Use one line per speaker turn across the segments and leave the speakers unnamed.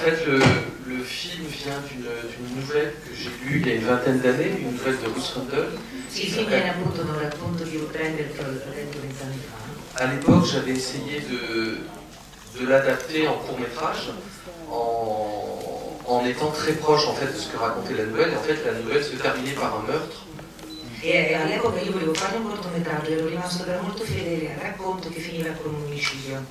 fait, le film vient d'une nouvelle que j'ai lue il y a une vingtaine d'années, une nouvelle de Ruth Rendell.
Sì, il film viene appunto da un racconto di Ruth Rendell che avevo letto 20 anni fa.
À l'époque, j'avais essayé de l'adapter en court-métrage, en étant très proche en fait de ce que racontait la nouvelle. Et en fait, la nouvelle se terminait par un meurtre.
E all'epoca io volevo fare un cortometraggio, ero rimasto però molto fedele al racconto che finiva con un omicidio.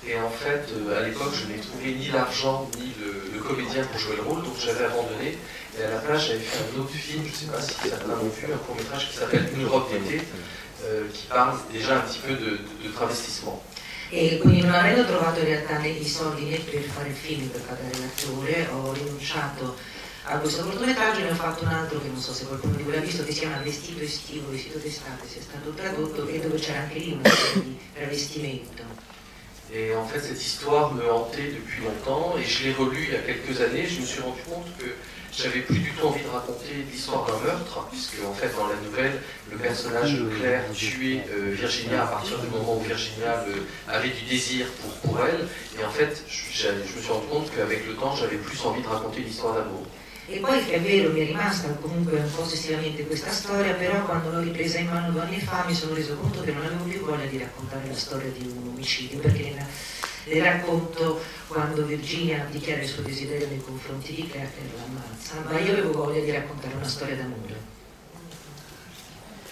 Et en fait, à l'époque, je n'ai trouvé ni l'argent ni le comédien pour jouer le rôle, donc j'avais abandonné. Et à la place, j'avais fait un autre film, je ne sais pas si certains l'ont vu, un court-métrage qui s'appelle Une robe d'été, qui parle déjà un petit peu de travestissement.
E quindi non avendo trovato in realtà né i soldi né per fare il film, per pagare l'attore, ho rinunciato a questo cortometraggio e ne ho fatto un altro che non so se qualcuno di voi l'ha visto, che si chiama Vestito estivo, vestito d'estate, sia stato tradotto, e dove c'era anche lì una serie di travestimento.
Et en fait, cette histoire me hantait depuis longtemps, et je l'ai relue il y a quelques années. Je me suis rendu compte que j'avais plus du tout envie de raconter l'histoire d'un meurtre, puisque en fait, dans la nouvelle, le personnage de Claire tuait Virginia à partir du moment où Virginia avait du désir pour elle. Et en fait, je me suis rendu compte qu'avec le temps, j'avais plus envie de raconter une histoire d'amour.
E poi è vero, mi è rimasta comunque un po' ossessivamente questa storia, però quando l'ho ripresa in mano 2 anni fa mi sono reso conto che non avevo più voglia di raccontare la storia di un omicidio, perché nel racconto, quando Virginia dichiara il suo desiderio nei confronti di Claire, che l'ammazza, ma io avevo voglia di raccontare una storia d'amore.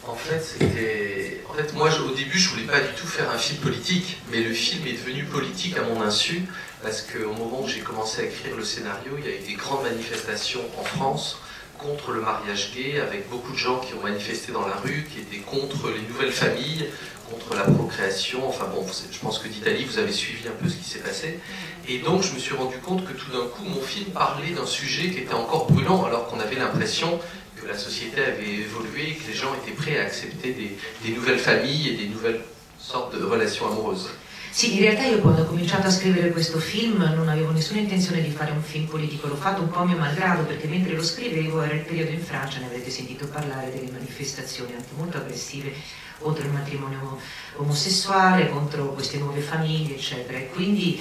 En fait, moi, au début, je voulais pas du tout faire un film politique, mais le film est devenu politique à mon insu, parce qu'au moment où j'ai commencé à écrire le scénario, il y a eu des grandes manifestations en France contre le mariage gay, avec beaucoup de gens qui ont manifesté dans la rue, qui étaient contre les nouvelles familles, contre la procréation. Enfin bon, je pense que d'Italie, vous avez suivi un peu ce qui s'est passé. Et donc, je me suis rendu compte que tout d'un coup, mon film parlait d'un sujet qui était encore brûlant, alors qu'on avait l'impression que la société avait évolué, que les gens étaient prêts à accepter des nouvelles familles et des nouvelles sortes de relations amoureuses.
Sì, in realtà io quando ho cominciato a scrivere questo film non avevo nessuna intenzione di fare un film politico, l'ho fatto un po' a mio malgrado, perché mentre lo scrivevo era il periodo in Francia, ne avrete sentito parlare, delle manifestazioni anche molto aggressive contro il matrimonio omosessuale, contro queste nuove famiglie, eccetera. E quindi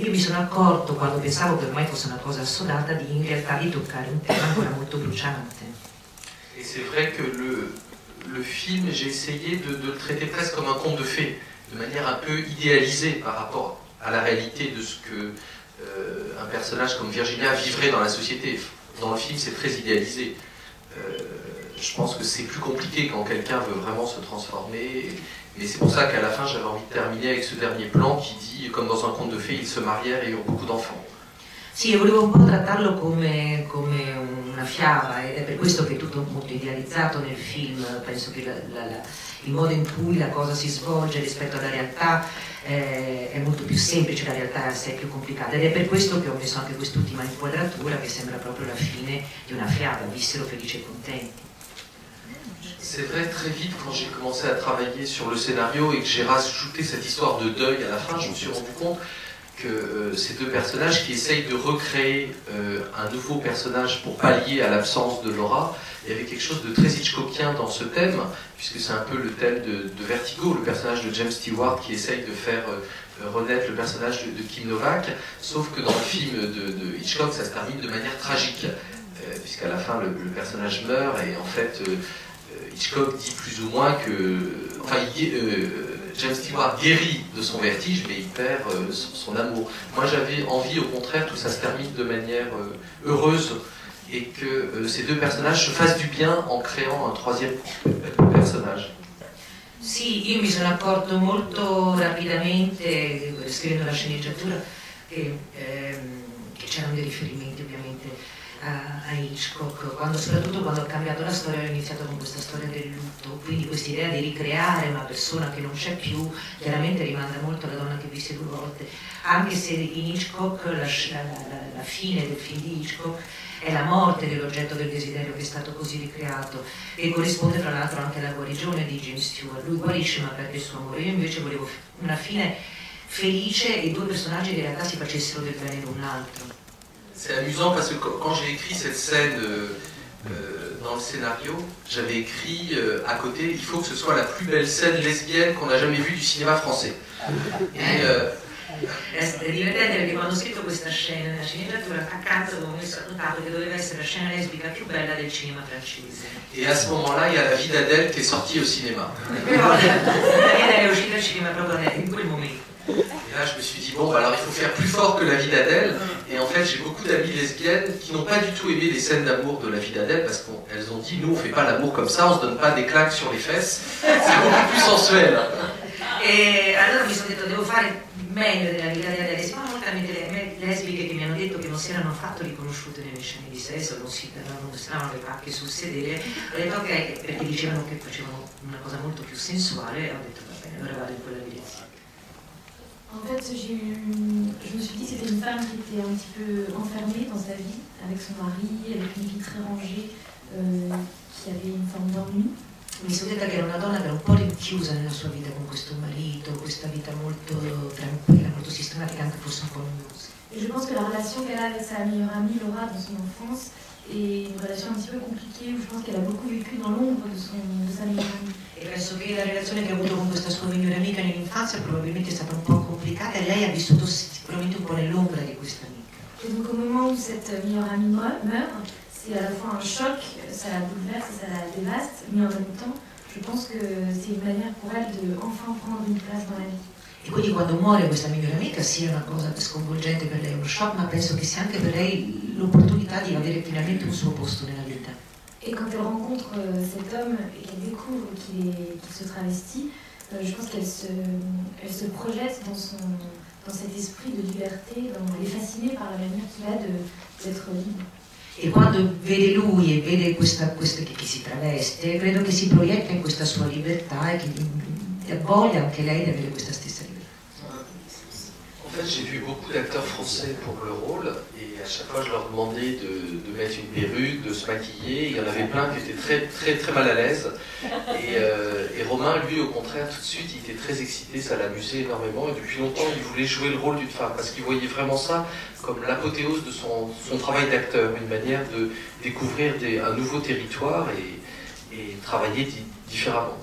io mi sono accorto, quando pensavo che ormai fosse una cosa assodata, di in realtà di toccare un tema ancora molto bruciante.
Et c'est vrai que le film, j'ai essayé de le traiter presque comme un conte de fées, de manière un peu idéalisée par rapport à la réalité de ce que un personnage comme Virginia vivrait dans la société. Dans le film, c'est très idéalisé. Je pense que c'est plus compliqué quand quelqu'un veut vraiment se transformer, mais c'est pour ça qu'à la fin, j'avais envie de terminer avec ce dernier plan qui dit, comme dans un conte de fées, ils se marièrent et eurent beaucoup d'enfants.
Sì, io volevo un po' trattarlo come una fiaba, ed è per questo che è tutto molto idealizzato nel film. Penso che il modo in cui la cosa si svolge rispetto alla realtà è molto più semplice, la realtà è assai più complicata, ed è per questo che ho messo anche quest'ultima inquadratura che sembra proprio la fine di una fiaba, vissero felici e contenti.
C'est vrai, très vite, quand j'ai commencé à travailler sur le scénario et que j'ai rajouté cette histoire de deuil à la fin, je me suis rendu compte que ces deux personnages qui essayent de recréer un nouveau personnage pour pallier à l'absence de Laura, il y avait quelque chose de très Hitchcockien dans ce thème, puisque c'est un peu le thème de Vertigo, le personnage de James Stewart qui essaye de faire renaître le personnage de Kim Novak, sauf que dans le film de Hitchcock, ça se termine de manière tragique, puisqu'à la fin, le personnage meurt, et en fait, Hitchcock dit plus ou moins que... Enfin, James Stewart guérit de son vertige, mais il perd son amour. Moi, j'avais envie, au contraire, que ça se termine de manière heureuse et que ces deux personnages se fassent du bien en créant un troisième personnage.
Sì, io mi sono accorto molto rapidamente, scrivendo la sceneggiatura, che c'erano dei riferimenti ovviamente a Hitchcock, soprattutto quando ho cambiato la storia, ho iniziato con questa storia del lutto, quindi questa idea di ricreare una persona che non c'è più chiaramente rimanda molto alla donna che visse 2 volte, anche se in Hitchcock la fine del film di Hitchcock è la morte dell'oggetto del desiderio che è stato così ricreato, e corrisponde fra l'altro anche alla guarigione di James Stewart. Lui guarisce ma perde il suo amore. Io invece volevo una fine felice e 2 personaggi che in realtà si facessero del bene l'un l'altro.
C'est amusant parce que quand j'ai écrit cette scène dans le scénario, j'avais écrit à côté, il faut que ce soit la plus belle scène lesbienne qu'on a jamais vue du cinéma français.
È divertente perché quando ho scritto questa scena nella sceneggiatura, accanto avevo notato che doveva essere la scena lesbica più bella del cinema francese.
Et à ce moment-là, il y a La vie d'Adèle qui est sortie au cinéma.
Però la vita è uscita al cinema proprio in quel momento.
Et là, je me suis dit, bon, bah, alors il faut faire plus fort que La vie d'Adèle. Et en fait, j'ai beaucoup d'amies lesbiennes qui n'ont pas du tout aimé les scènes d'amour de La vie d'Adèle parce qu'elles ont dit, nous, on fait pas l'amour comme ça, on se donne pas des claques sur les fesses. C'est beaucoup plus sensuel.
E allora mi sono detto, devo fare meglio della vita di Adele. Siccome molte amiche lesbiche che mi hanno detto che non si erano affatto riconosciute nelle scene di sesso, non si stavano le pacche sul sedere, ho detto ok, perché dicevano che facevano una cosa molto più sensuale, e ho detto va bene, allora vado in quella direzione.
En fait, je me suis dit que c'était une femme qui était un petit peu enfermée dans sa vie, avec son mari, avec une vie très rangée, qui avait une forme d'ennui.
Mi sono detta che era una donna che era un po' rinchiusa nella sua vita con questo marito, questa vita molto tranquilla, molto sistematica, anche forse un po' noiosa.
Et je pense que la relation qu'elle a avec sa meilleure amie Laura dans son enfance est une relation un petit peu compliquée, où je pense qu'elle a beaucoup vécu dans l'ombre de sa meilleure amie.
E penso che la relazione che ha avuto con questa sua migliore amica nell'infanzia probabilmente è stata un po' complicata e lei ha vissuto sicuramente un po' nell'ombra di questa amica.
Et donc au moment où cette meilleure amie meurt, c'est à la fois un choc, ça la bouleverse, ça la dévaste, mais en même temps, je pense que c'est une manière pour elle de enfin prendre une place dans la vie.
E quindi quando muore questa migliore amica sia una cosa sconvolgente per lei, uno shock, ma penso che sia anche per lei l'opportunità di avere finalmente un suo posto nella vita.
Et quand elle rencontre cet homme et qu'elle découvre qu'il se travestit, je pense qu'elle se projette dans cet esprit de liberté, elle est fascinée par la manière qu'il a d'être libre.
E quando vede lui e vede questa che si traveste, credo che si proietta in questa sua libertà e che voglia anche lei di avere questa stessa libertà.
En fait, j'ai vu beaucoup d'acteurs français pour le rôle et à chaque fois je leur demandais de mettre une perruque, de se maquiller. Il y en avait plein qui étaient très mal à l'aise. Et Romain, lui, au contraire, tout de suite, il était très excité, ça l'amusait énormément. Et depuis longtemps, il voulait jouer le rôle d'une femme parce qu'il voyait vraiment ça comme l'apothéose de son travail d'acteur, une manière de découvrir un nouveau territoire et travailler différemment.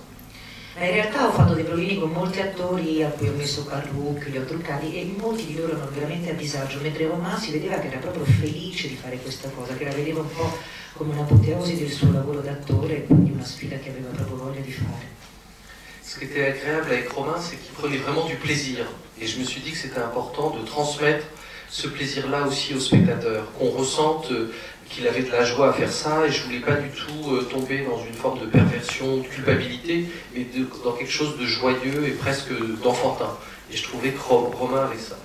In realtà ho fatto dei provini con molti attori a cui ho messo parrucche, li ho truccati e molti di loro erano veramente a disagio, mentre Romain si vedeva che era proprio felice di fare questa cosa, che la vedeva un po' come un'apoteosi del suo lavoro d'attore e quindi una sfida che aveva proprio voglia di fare.
Ce qui était agréable avec Romain, c'est qu'il prenait vraiment du plaisir. Et je me suis dit que c'était important de transmettre ce plaisir-là aussi aux spectateurs, qu'on ressente qu'il avait de la joie à faire ça, et je voulais pas du tout tomber dans une forme de perversion, de culpabilité, mais dans quelque chose de joyeux et presque d'enfantin. Et je trouvais que Romain avait ça.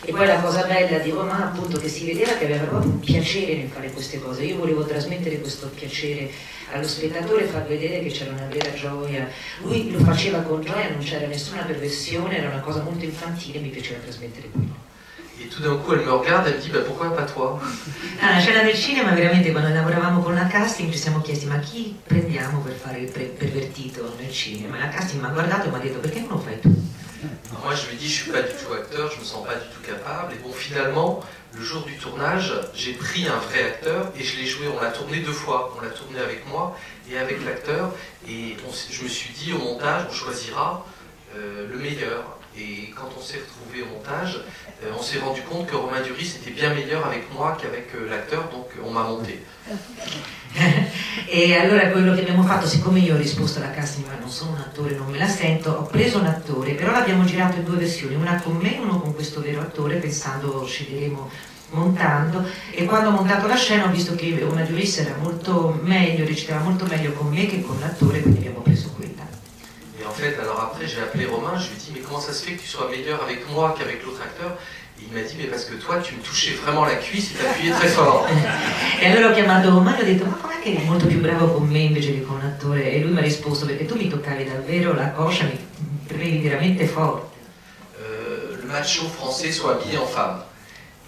E poi la cosa bella di Romain, appunto, che si vedeva che aveva proprio un piacere nel fare queste cose. Io volevo trasmettere questo piacere allo spettatore, far vedere che c'era una vera gioia. Lui lo faceva con gioia, non c'era nessuna perversione, era una cosa molto infantile, mi piaceva trasmettere quello.
Et tout d'un coup, elle me regarde, elle me dit bah, pourquoi pas toi?
La scena del cinema, veramente, quando lavoravamo con la casting ci siamo chiesti ma chi prendiamo per fare il pervertito nel cinema? La casting mi ha guardato e mi ha detto perché non lo fai tu?
Moi je lui ai dit je suis pas du tout acteur, je me sens pas du tout capable. Et bon, finalement, le jour du tournage, j'ai pris un vrai acteur et je l'ai joué, on l'a tourné 2 fois. On l'a tourné avec moi et avec l'acteur. Et je me suis dit au montage, on choisira le meilleur. Et quand on s'est retrouvé au montage, on s'est rendu compte que Romain Duris était bien meilleur avec moi qu'avec l'acteur, donc on m'a monté.
E allora quello che abbiamo fatto, siccome io ho risposto alla casting ma non sono un attore, non me la sento, ho preso un attore, però l'abbiamo girato in 2 versioni, una con me e uno con questo vero attore, pensando sceglieremo montando, e quando ho montato la scena ho visto che Romain Duris era molto meglio, recitava molto meglio con me che con l'attore, quindi abbiamo preso quella.
Et en fait, alors après, j'ai appelé Romain, je lui ai dit, mais comment ça se fait que tu sois meilleur avec moi qu'avec l'autre acteur? Et il m'a dit, mais parce que toi, tu me touchais vraiment la cuisse et t'appuyais très fort.
E allora ho chiamato Romain e ho detto, ma com'è che eri molto più bravo con me invece che con l'attore? E lui mi ha risposto, perché tu mi toccavi davvero la coscia, mi premevi veramente forte.
Le macho français soit habillé en femme.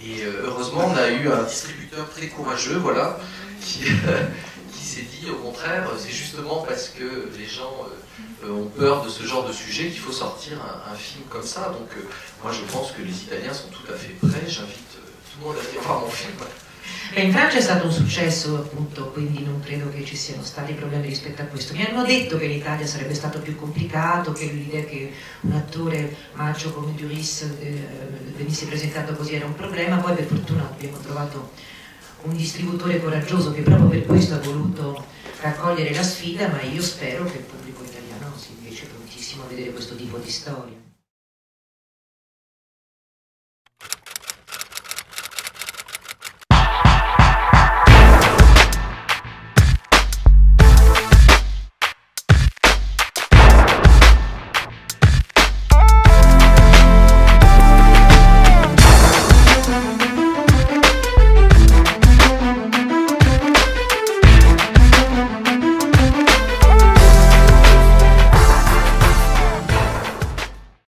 Et heureusement, on a eu un distributeur très courageux, voilà, qui s'est dit, au contraire, c'est justement parce que les gens ont peur de ce genre de sujet qu'il faut sortir un film comme ça. Donc moi je pense que les Italiens sont tout à fait prêts, j'invite tout le monde à aller voir mon film.
In Francia è stato un successo, appunto, quindi non credo che ci siano stati problemi rispetto a questo. Mi hanno detto che in Italia sarebbe stato più complicato, che l'idea che un attore maggio come Duris venisse presentato così era un problema, poi per fortuna abbiamo trovato un distributore coraggioso che proprio per questo ha voluto raccogliere la sfida, ma io spero che il pubblico italiano sia invece prontissimo a vedere questo tipo di storia.